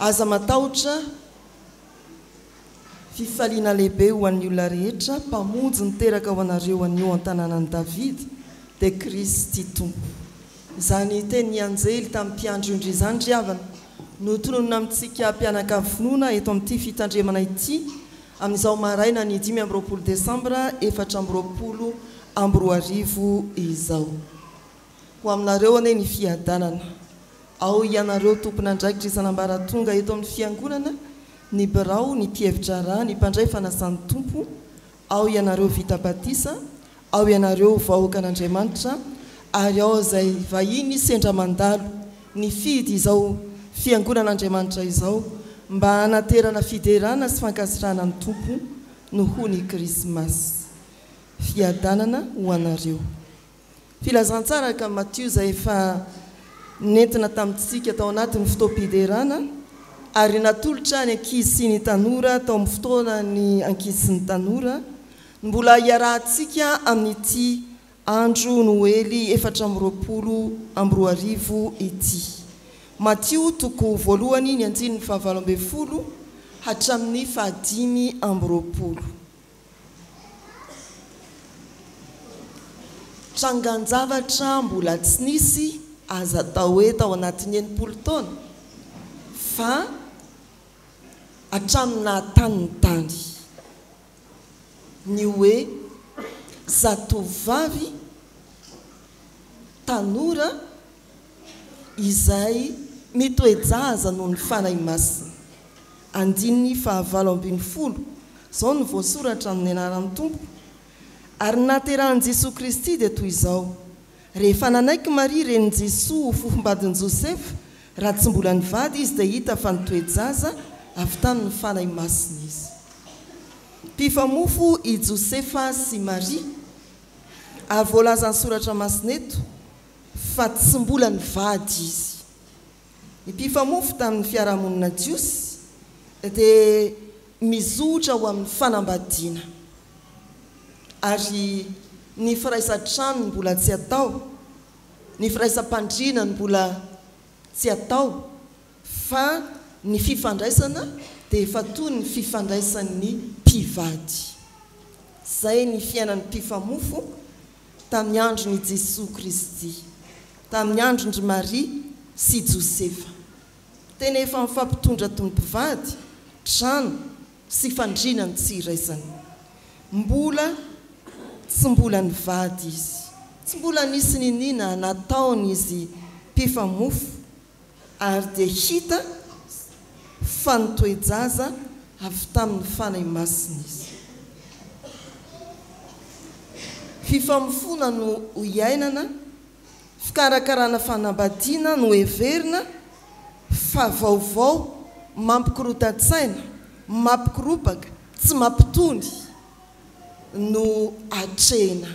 aza matahotra fifaliana lehibe ho an'ny olona rehetra mpamonjy niteraka ho anareo anio an-tanànan'i Davidy dia Kristy tompo. Izany teny anjely tamin'ny mpiandry indry izany ry havana no tononona amintsika mpianakavinoana eto amin'ity fitandremana ity amin'izao maraina ny 5 Desambra 2024 izao. Ho aminareo ane ny fiadanana ao ianareo tompon'andraikitra isanambaratonga eto amin'ny fiangonana, ny birao, ny mpievitra ra, ny mpandray fanasan'ny tompo, ao ianareo vita batisa, ao ianareo vahoakan'Andriamanitra, ary ao izay vahiny sendra mandalo ny fidy izao fiangonan'Andriamanitra izao mba hanaterana fiderana sy fankasirana ny tompo no ho ny Krismasy. Fiadanana ho anareo. Filazantsara ka Matthieu izay efa nentina tamintsika tao anatin'ny fotoam-piderana ary natolotra ny ankizy sy ny tanora tao amin'ny fotoana ny ankizy sy ny tanora mbola hiarahantsika amin'ity andro Noely 1424 ity. Matthieu toko voalohany ny andiny 7 hatramin'ny 520. Trangan-javatra mbola tsy nisy aza atao hoe tao anatin'ny 80 taona fa hatramina tany ny hoe zatovavy tanora izay mitoejaza noho ny fanahy masina. Andininy 720 zao no voasoratra amin'ny anaran'ny tompo. Ary naterahan'i Jesosy Kristy dia toy izao: rehefa nanaiky Maria renin'i Jesosy ho fofombadin'i Josefa, raha tsy mbola nivady izy dia hita fa nitoejaza avy tamin'ny fanahy masina izy. Mpifamofo i Josefa sy Maria ary voalaza ny soratra masina eto fa tsy mbola nivady izy. Ny mpifamofo tamin'ny fiarahamonina Jiosy dia mizotra ho amin'ny fanambadiana, ary ny firaisan-trano mbola tsy atao, ny firaisam-pandriana mbola tsy atao, fa ny fifandraisana dia efa toy ny fifandraisan'ny mpivady. Zay ny fiainan'ny mpifamofo tamin'ny andron'i Jesosy Kristy, tamin'ny andron'i Maria sy Josefa. Tena efa mifampitondra tompivady, trano sy fandrinany tsy iraisany. Tsy mbola nivady izy, tsy mbola nisy ninina nataony izy mpifamofo, ary dia hita fa nitoejaza avy tamin'ny fanahy masina izy. Fifamofona no ho iainana, fikarakarana fanambadiana no heverina fa vaovao mampikorotan-tsaina, mampikiropaka, tsy mampitony no atrehina.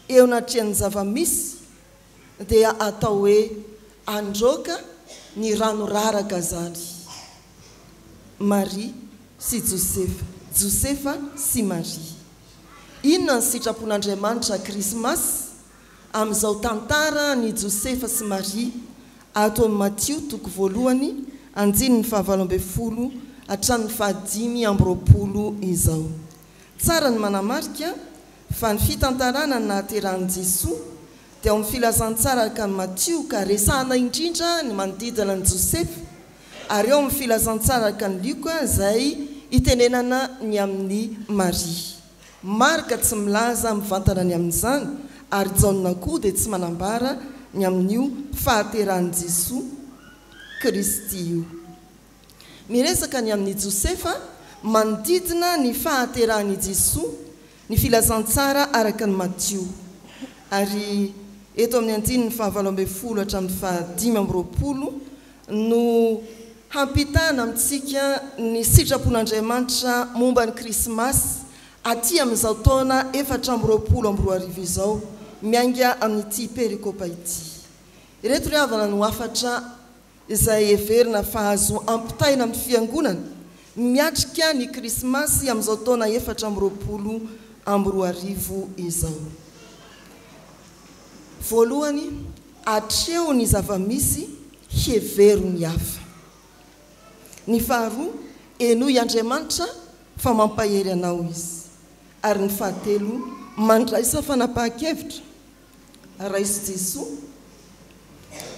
Eo anatrehan'ny zavamisy dia atao hoe androaka ny ranoraraka zany. Maria sy Josefa, Josefa sy Maria. Inona ny sitrapon'Andriamanitra Krismasy amin'izao tantara ny Josefa sy Maria ato amin'ny Matthieu toko voalohany andininy 7 hatramin'ny 520 izao. Tsara ny manamarika fa ny fitantarana nahaterahan'i Jesosy dia amin'ny filazantsara ka ny Matthieu ka resahana indrindra ny manodidina ny Josefa, ary eo amin'ny filazantsara ka ny Luka izay itenenana ny amin'ny Maria. Marka tsy milaza mivantana ny amin'izany, ary Jaona koa dia tsy manambara ny amin'io fahaterahan'i Jesosy Kristy io. Miresaka ny amin'ny Josefa manodidina ny fahaterahan'i Jesosy, ny filazantsara araka ny Matthieu. Ary eto amin'ny andininy 7 hatramin'ny 520 no hampitana amintsika ny sitrapon'Andriamanitra momba ny Krismasy aty amin'izao taona 420 izao, mianga amin'ity perikopa ity. Ireto ry havana no afatra izay heverina fa azo ampitaina amin'ny fiangonana miatrika ny Krismasy amin'izao taona 420 izao. Voalohany, atreho ny zavamisy heverony hafa. ny faharoa enoy Andriamanitra fa mampahery anao izy ary ny fahatelo mandraisa fanapahan-kevitra raisy Jesoa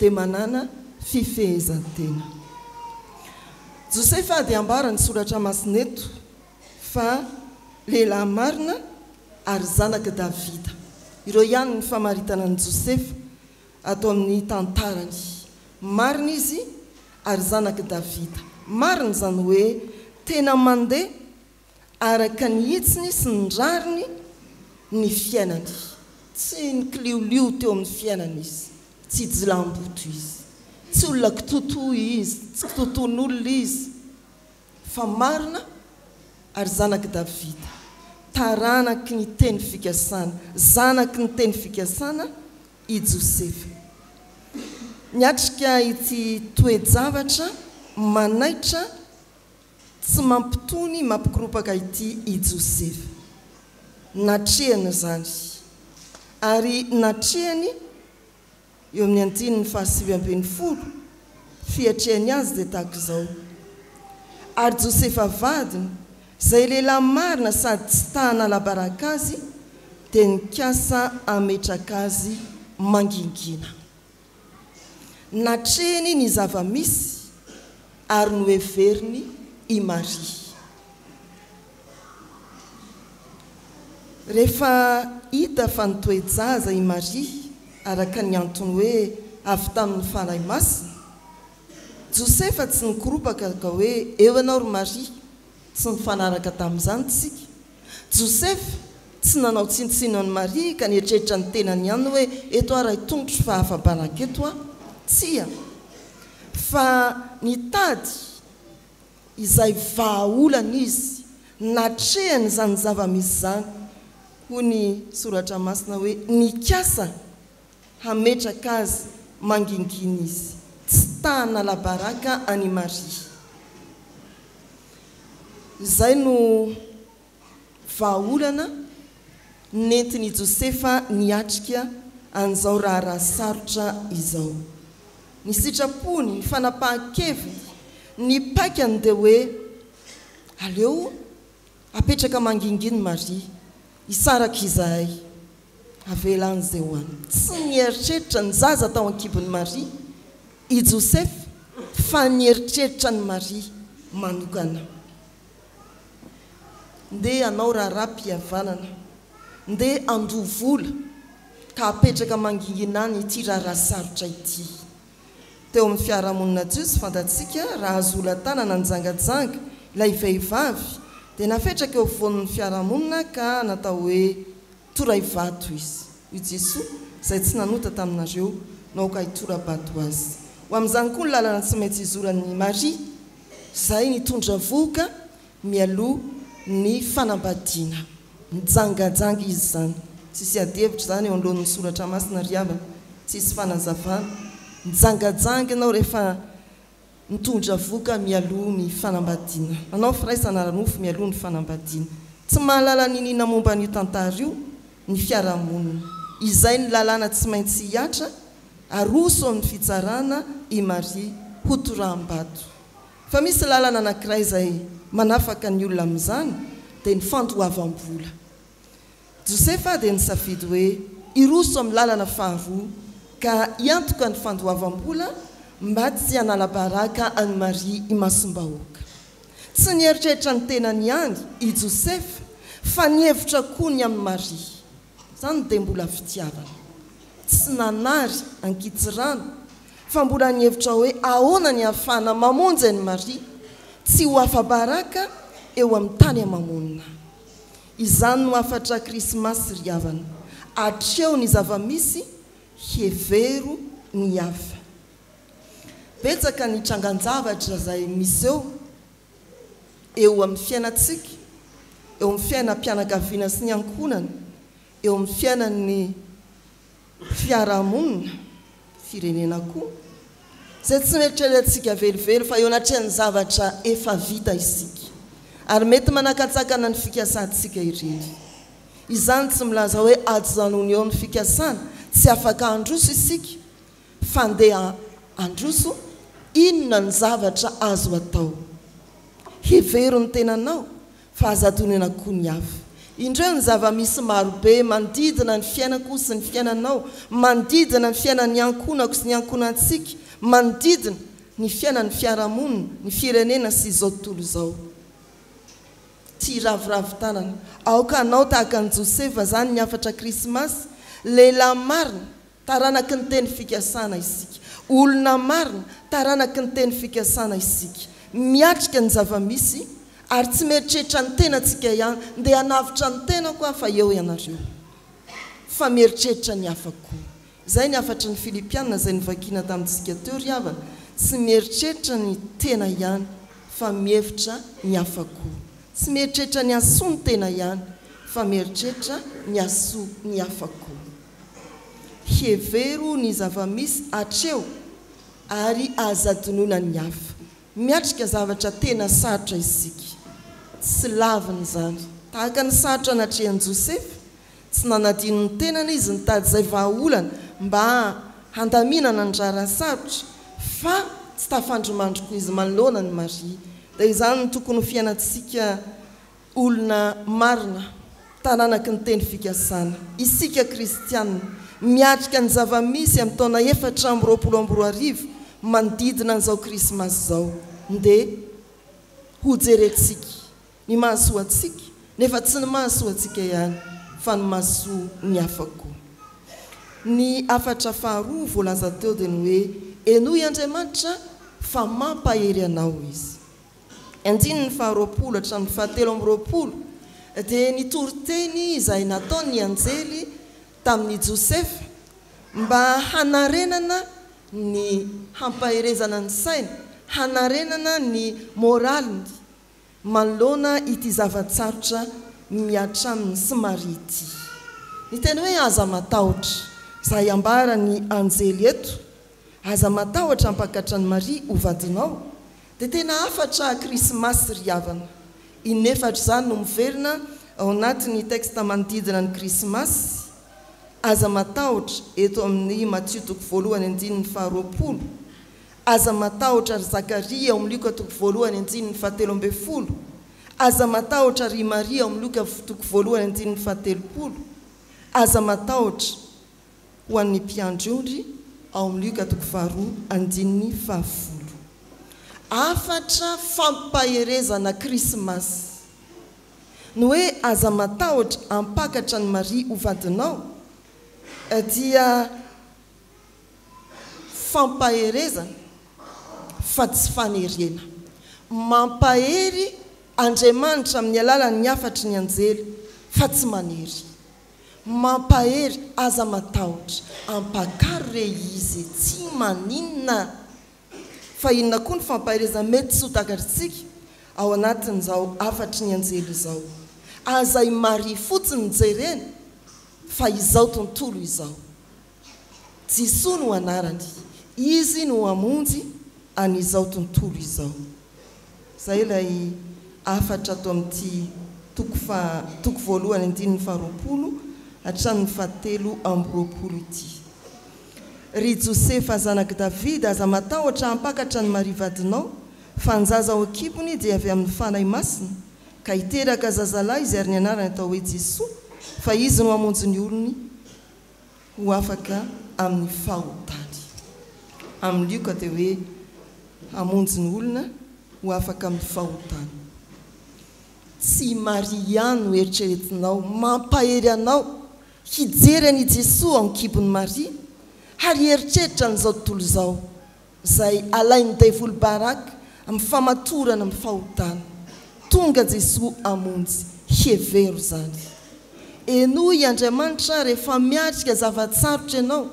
dia manana fifehezan-tena. Josefa dia ambara ny soratra masineto fa lehilahy marina ary zanaka Davida. Ireo ihany ny famaritana ny Josefa atao amin'ny tantarany. Marina izy ary zanaka Davida. Marina zany hoe tena mandeha araka ny hitsiny sy ny rariny ny fiainany. Tsy ny kliolio teo amin'ny fiainany izy, tsy jilamboto izy, tsy olona kitotoy izy, tsy kitoton'olona izy, fa marina ary zanaky Davida. Taranaky ny teny fikasana, zanaky ny teny fikasana i Josefa. Niatrika ity toe-javatra manaitra tsy mampitony mampikiropaka ity i Josefa. Natrehany zany ary natrehany eo amin'ny 9:20 fiatrehany azy dia tahaka izao. Ary Josefa vadiny zay lehilahy marina sady tsy tahana labaraka azy dia nikasa ametraka azy mangingina. Natrehany ny zava-misy ary noheveriny i Maria. Rehefa hita fa nitoejaza i Maria araka ny antony hoe avy tamin'ny fanahy masina, Josefa tsy nikoropaka ka hoe eo anao ry Maria, tsy nifanaraka tamin'izany tsika. Josefa tsy nanao tsinotsino any Maria ka nietreritra ny tenany ihany hoe eto ary tongotro fa hafa-banaka eto a, tsia, fa nitady izay vahaolana izy, natrehany zany zava-misy zany. Hoy ny soratra masina hoe nikasa hametraka azy mangingina izy, tsy tahana labaraka any Maria. Izay no vahaolana nentiny Josefa niatrika an'izao raha sarotra izao. Ny sitrapony, ny fanapahan-keviny, ny paikany dia hoe aleo apetraka mangingina Maria, isaraka izahay avelan'izay hoany. Tsy nieritreritra ny zaza tao an-kibon'ny Maria i Josefa, fa nieritreritra ny Maria manokana. Ndeha anao raharaham-pihavanana, ndeha andovola ka apetraka mangingina any ity raha sarotra ity. Teo amin'ny fiarahamonina Jiosy fantatsika raha azo ola-tanana njangajanga ilay vehivavy dia napetraka eo afovoan'ny fiarahamonina ka natao hoe toray vato izy. I Jesoa izay tsy nanota taminareo naoka hitora-bato azy. Ho amin'izany koa ny lalana tsy maintsy izoran'ny Maria, izay nitondra voka mialoha ny fanambadiana. Nijangajanga izy zany. Tsisy adihevitra zany eo anoloan'ny soratra masina riavana, tsisy fanazavana. Nijangajanga ianao rehefa nitondra voka mialoha ny fanambadiana. Anao firaisana ranofo mialoha ny fanambadiana. Tsy mahalala ninina momba n'io tantara io ny fiarahamonina. Izay ny lalana tsy maintsy hiatra aroso amin'ny fitsarana i Maria ho toraham-bato. Fa misy lalana anankiray izay manafaka ny olona amin'izany dia ny fandoavam-bola. Josefa dia nisafidy hoe iroso amin'ny lalana faharoa ka hiantoka ny fandoavam-bola mba tsy hanala-baraka any Maria imasom-bahoaka. Tsy nieritreritra ny tenany ihany i Josefa, fa nihevitra koa ny amin'ny Maria. Zany dia mbola fitiavana. Tsy nanary ankitsirano, fa mbola nihevitra hoe ahoana ny ahafahana mamonjy any Maria, tsy ho afa-baraka eo amin'ny tany amamonina. Izany no afatra Krismasy ry havana. Atreo ny zava-misy, hevero ny hafa. Betsaka ny trangan-javatra izay misy eo amin'ny fiainantsika, eo amin'ny fiainam-pianakaviana sy ny ankonana, eo amin'ny fiainan'ny fiarahamonina, firenena koa, izay tsy mieritreretsika velively fa eo anatrehany zavatra efa vita isika, ary mety manakatsakana ny fikasantsika ireny. Izany tsy milaza hoe ajanony eo ny fikasana, tsy afaka androso isika, fa ndeha androso inona ny zavatra azo atao. hevero ny tenanao fa azadonena koa ny hafa. Indreo ny zava-misy marobe manodidina ny fiainako sy ny fiainanao, manodidina ny fiainan'ny ankonako sy ny ankonantsika, manodidina ny fiainan'ny fiarahamonina, ny firenena sy izao tontolo izao. Tia ravoravo tanana, aoka anao tahaka ny Josefa zany ny afatra Krismasy, lehilahy marina taranaky ny teny fikasana isika, olona marina taranaky ny teny fikasana isika, miatrika ny zava-misy ary tsy mieritreritra ny tenantsika ihany, ndeha hanavitra ny tena koa fa eo ianareo, fa mieritreritra ny hafa koa. Zay ny afatra ny Filipianina zay nivakiana tamintsika teo ry havana, tsy mieritreritra ny tena ihany fa mihevitra ny hafa koa, tsy mieritreritra ny asoa ny tena ihany fa mieritreritra ny asoa ny hafa koa. Hevero ny zava-misy hatreo ary azadonona ny hafa, miatrika zavatra tena sarotra isika, tsy laviny zany. Tahaka ny sarotra natrehan'i Josefa, tsy nanadino ny tenana izy nitady zay vahaolana mba handaminana ny rarany sarotra, fa tsy tafandromandroko izy manoloana ny Maria. Dia izany no tokony ho fiainatsika olona marina tananaky ny teny fikasana, isika kristianina, miatrika ny zava-misy amin'ny taona 420 manodidina an'izao Krismasy zao, ndeha ho jerentsika ny mahasoa antsika, nefa tsy ny mahasoa antsika ihany fa ny mahasoa ny hafa koa. Ny afatra faharoa voalaza teo dia ny hoe enoy Andriamanitra fa mampahery anao izy. Andiny ny faharoapolo hatramin'ny fahatelo amby roapolo dia ny toriteny izay nataony anjely tamin'ny Josefa mba hanarenana ny hampaherezana ny saina, hanarenana ny moraliny manoloana ity zavatsarotra miatra amin'ny sy Maria ity. Ny teny hoe aza matahotra, izay ambara ny anjely eto, aza matahotra hampakatra ny Maria ho vadinao, dia tena afatra Krismasy ry havana. Inefatra zany no miverina ao anatin'ny teksta manodidina ny Krismasy. Aza matahotra eto amin'ny Matthieu 1:2, aza matahotra ry Zakaria ao amin'ny Luka 1:7, aza matahotra ry Maria ao amin'ny Luka 1:13, aza matahotra ho an'ny mpiandry ao amin'ny Luka 2:10. Afatra fampaherezana Krismasy no hoe aza matahotra hampakatra ny Maria ho vadinao, dia fampaherezana fa tsy fanerena, mampahery Andriamanitra amin'ny alalan'ny afatry ny anjely fa tsy manery, mampahery aza matahotra hampakary re izy tsy maninona. Fa inona koa ny fampaherezana mety tsy ho takatritsika ao anatin'izao afatry ny anjely izao, azay Maria fotsiny jerena fa izao tontolo izao. Jisoa no anarany, izy no amonjy an'izao tontolo izao. Zay ilay afatra ato amin'ity toko 1:20 hatramin'ny 7:20 ity. Ry Josefa zanaky Davida, aza matahotra hampakatra ny Maria vadinao, fa njaza ao an-kibony dia avy amin'ny fanahy masina, ka hiteraka zazalahy izay ary ny anarany atao hoe Jisoa, fa izy no amonjy ny olony ho afaka amin'ny fahotany. Amin'ny Luka dia hoe amonjy ny olona ho afaka amin'ny fahotany. Tsy Maria no eritreretinao, mampahery anao hijery an'i Jisoa ao an-kibon'ny Maria, ary eritreritra n'izao tontolo izao, izay alain'ny devoly baraka amin'ny famatorana amin'ny fahotana. Tonga Jesoa amonjy, hevero zany. Enoy Andriamanitra rehefa miatrika zavatsarotra ianao,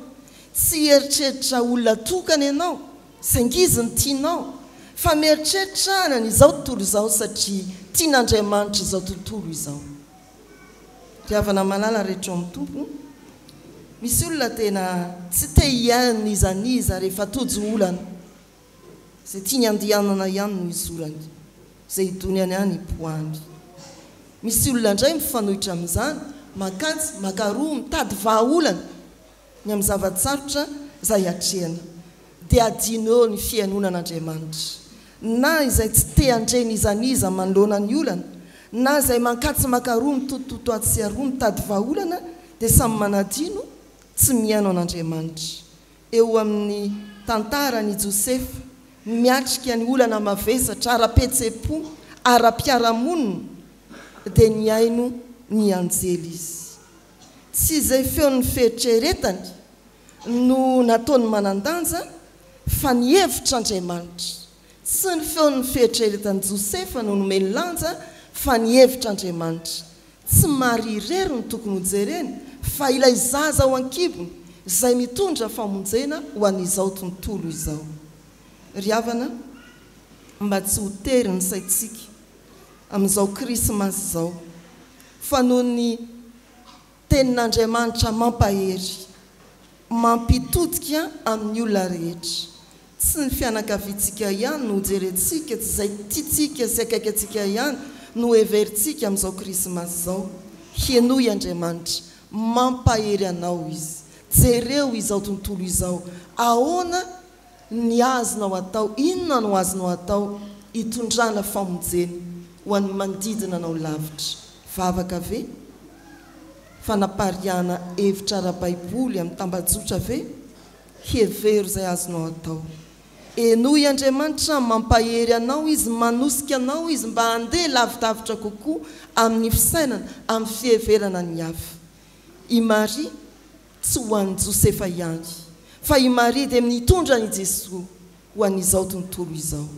tsy eritreritra olona tokana ianao, saingiziny tianao, fa mieritreritra an'izao tontolo izao satria tian'Andriamanitra izao tontolo izao. Ry havana malala rehetra amin'ny tompo, misy olona tena tsy te hiaina niza rehefa tojo olana, izay tiany andehanana ihany no izy olany, izay hidoniany ihany hipoahany. Misy olona indray mifanohitra amin'izany, makatsy, makaroa, mitady vahaolana ny amin'ny zavatsarotra izay hatrehana, dia adino eo ny fiainonan'Andriamanitra. na izay tsy te andreny izaniza manoloana ny olana na izay mankatsy makaroa mitotototo atsy aroa mitady vahaolana dia samy manadino tsy miaino an'Andriamanitra. Eo amin'ny tantarany Josefa miatrika ny olana mavesatra ara-petsepo ara-piaramonina dia niaino ny anjely izy. Tsy izay feon'ny fieritreretany no nataony manandanja fa ny hevitr'Andriamanitra. Tsy ny feon'ny fieritreretany Josefa no nomeny lanja fa ny hevitr'Andriamanitra. Tsy marirery ny tokony hojereny fa ilay zaza ao an-kibony izay mitondra famonjena ho an'izao tontolo izao. Ry havana, mba tsy ho tery ny saintsika amin'izao krismasy izao fa noho ny tenin'Andriamanitra mampahery mampitodika amin'ny olona rehetra. Tsy ny fianakaviantsika ihany no jerentsika, tsy izay tiatsika sy akaikantsika ihany no heverintsika amin'izao krismasy izao. Hienoy Andriamanitra mampahery anao izy. Jereo izao tontolo izao. Ahoana ny azonao atao, inona no azonao atao hitondrana famonjeny ho an'ny manodidina anao lavitra. Vavaka ve? Fanapariana hevitra ara-baiboly amin'ny tambajotra ve? Hevero izay azonao atao. Enoy Andriamanitra mampahery anao izy, manosika anao izy mba handeha lavidavitra kokoa amin'ny fisainana, amin'ny fiheverana ny hafa. I Maria tsy ho an'i Josefa ihany, fa i Maria dia mitondra ny Jesosy ho an'izao tontolo izao.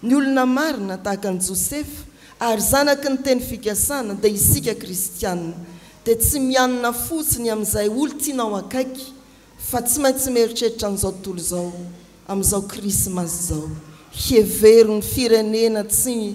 Ny olona marina tahaka ny Josefa ary zanaky ny teny fikasana dia isika kristianina dia tsy mianina fotsiny amin'izay olo tianao akaiky fa tsy maintsy mieritreritra amin'izao tontolo izao, amin'izao krismasy izao. Hevero ny firenena tsy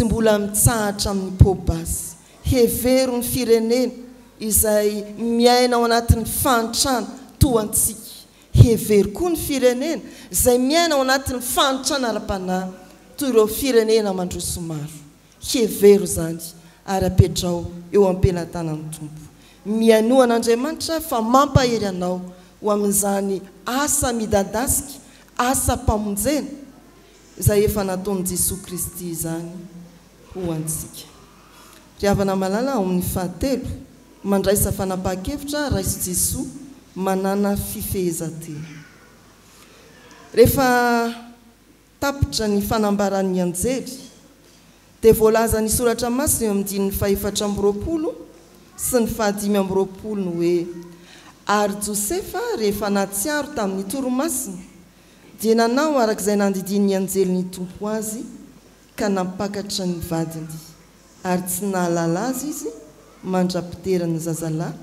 mbola mitsahatra amin'ny pobasy. Hevero ny firenena izay miaina ao anatin'ny fantrana toantsika. Hevero koa ny firenena izay miaina ao anatin'ny fantrana ara-panahy toy ireo firenena mandroso maro. Hevero zany ara-petrao eo am-pelantanan'ny tompo. Miaino an'Andriamanitra fa mampahery anao ho amin'izany asa midadasika, asa mpamonjena izay efa nataon'i Jesosy Kristy izany ho antsika. Ry havana malala ao amin'ny fahatelo, mandraisa fanapahan-kevitra raiso Jesosy manana fifehezantena. Rehefa tapitra ny fanambaran'ny anjely dia voalaza ny soratra masina eo amin'ny dininy 420 sy ny 520 no hoe: ary Josefa rehefa natsiaro tamin'ny toromasina dia nanao arak'izay nandidin'ny anjely ny tompo azy ka nampakatra ny vadiny, ary tsy nahalala azy izy mandrapitera ny zazalahy,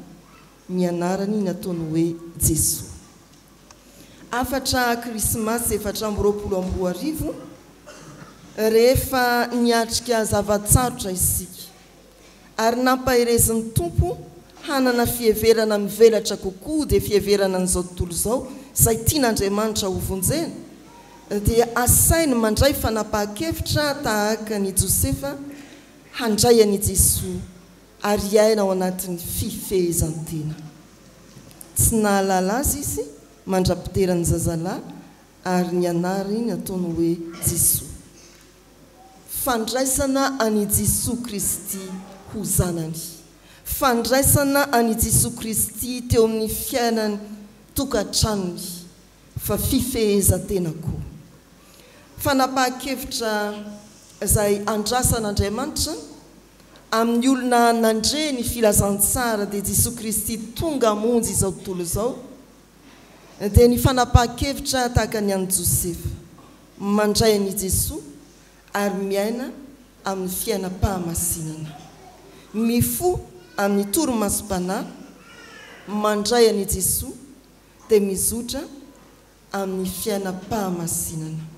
ny anarany nataony hoe Jesosy. Afatra krismasy 420 rehefa niatrika zavatsarotra isika ary nampaherezin'ny tompo hanana fiheverana mivelatra kokoa dia fiheverana n'izao tontolo izao izay tian'Andriamanitra ho vonjena, dia asainy mandray fanapahan-kevitra tahaka ny Josefa handray an'i Jesosy ary aina ao anatin'ny fifehezantena. Tsy nahalala azy izy mandrapitera ny zazalahy ary ny anarany nataony hoe Jesosy. Fandraisana an'i Jesosy Kristy ho zanany. Fandraisana an'i Jesosy Kristy teo amin'ny fiainany tokantranony, fa fifehezantena koa. Fanapahan-kevitra izay andrasan'Andriamanitra amin'ny olona nandre ny filazantsara dia Jesosy Kristy tonga hamonjy izao tontolo izao, dia ny fanapahan-kevitra tahaka ny an'i Josefa mandray an'i Jesosy ary miaina amin'ny fiainam-pahamasinana, mifo amin'ny toromasom-panahy, mandray an'i Jesosy dia mizotra amin'ny fiainam-pahamasinana.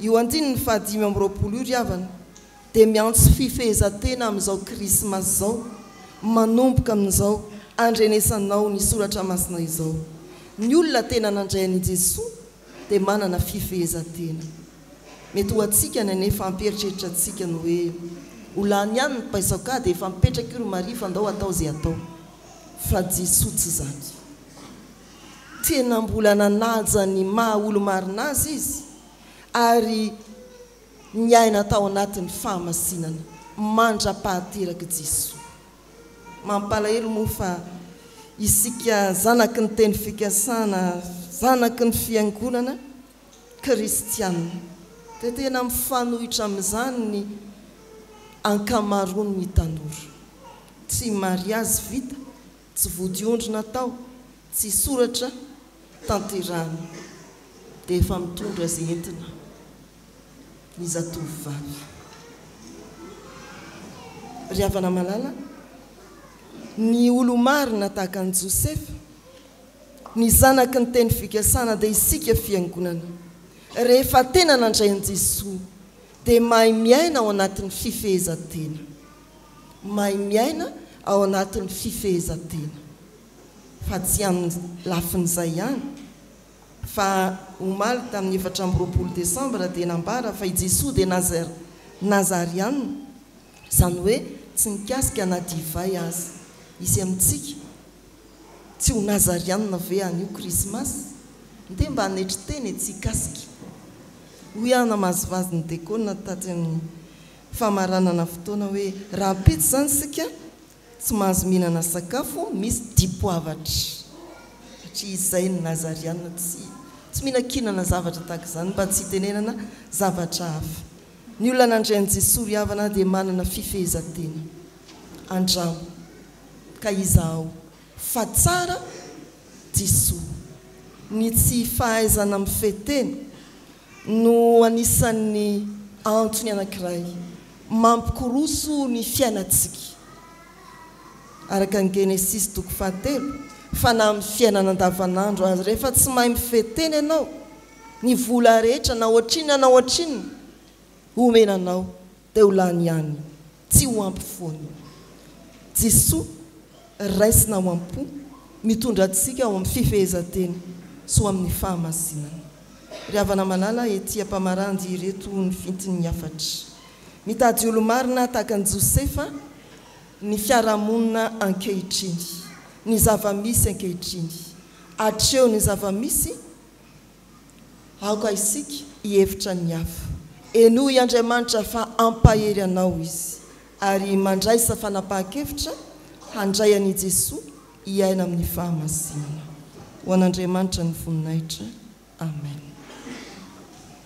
Io andininy 520 io ry havana dia miantso fifehezantena amin'izao krismasy izao, manomboka amin'izao andrenesanao ny soratra masina izao. Ny olona tena nandray an'i Jesosy dia manana fifehezantena. Mety ho atsika nefa ampieritreritra atsika no hoe olany ihany ny paisaka dia efa mipetraka io ry Maria fa andao atao izay atao, fa Jesosy tsy zany. Tena mbola nanaja ny maha olo marina azy izy ary niaina tao anatin'ny fahamasinana mandra-pahateraka Jesosy. Mampalahelo moa fa isika zanaky ny teny fikasana, zanaky ny fiangonana kristianina, dia tena mifanohitra amin'izany ny ankamaroany ny tanora. Tsy mariazy vita, tsy vodiondrina tao, tsy soratra tanterahana, dia efa mitondra izay entina ny zatovovavy. Ry havana malala, ny olo-marina tahaka ny Josefa, ny zanaky ny teny fikasana dia isika fiangonana. Rehefa tena nandray an' Jesosy dia mahay miaina ao anatin'ny fifehezan-tena. Mahay miaina ao anatin'ny fifehezan-tena. Fa tsy amin'ny lafin'izay ihany. Fa omaly tamin'ny 4 Desambra dia nambara fa i Jesosy dia Nazariana. Izany hoe tsy nikasika na divay azy. Izy amintsika tsy ho Nazariana ve an'io Krismasy? Dia mba hanetry teny tsy kasika. Hoy ana mazivazy ny dekona taty amin'ny famaranana fotoana hoe raha pitsy zany sika tsy mahazo mihinana sakafo misy dipoavatra. Satria izay ny Nazariana tsy mihinan-kinana zavatra tahaka izany mba tsy hitenenana zavatra hafa. Ny olona nandray an' Jesosy ry havana dia manana fifehezan-tena andramo ka izaho fa tsara Jesosy. Ny tsy fahaizana mifetena no anisan'ny antony anankiray mampikoroso ny fiainantsika. Araka ny Genesis 3 fa na amin'ny fiainana andavanandro azy rehefa tsy mahay mifetena ianao, ny vola rehetra na ohatrinona na ohatrinona omenanao dia ho lany ihany, tsy ho ampy foana. Jesosy raisina ho ampo mitondra antsika ao amin'ny fifehezan-tena sy ho amin'ny fahamasinana. Ry havana malala ety ampamarandy ireto ny fintiny afatra. Mitady olo-marina tahaka an'i Josefa ny fiarahamonina ankehitriny, ny zava-misy ankehitriny. Hatreo ny zava-misy aoka isika hihevitra ny hafa. Eno i Andriamanitra fa ampahery anao izy ary mandraisa fanapahan-kevitra handray an'i Jesosy hiaina amin'ny fahamasinana. Ho an'Andriamanitra ny voninahitra. Amen.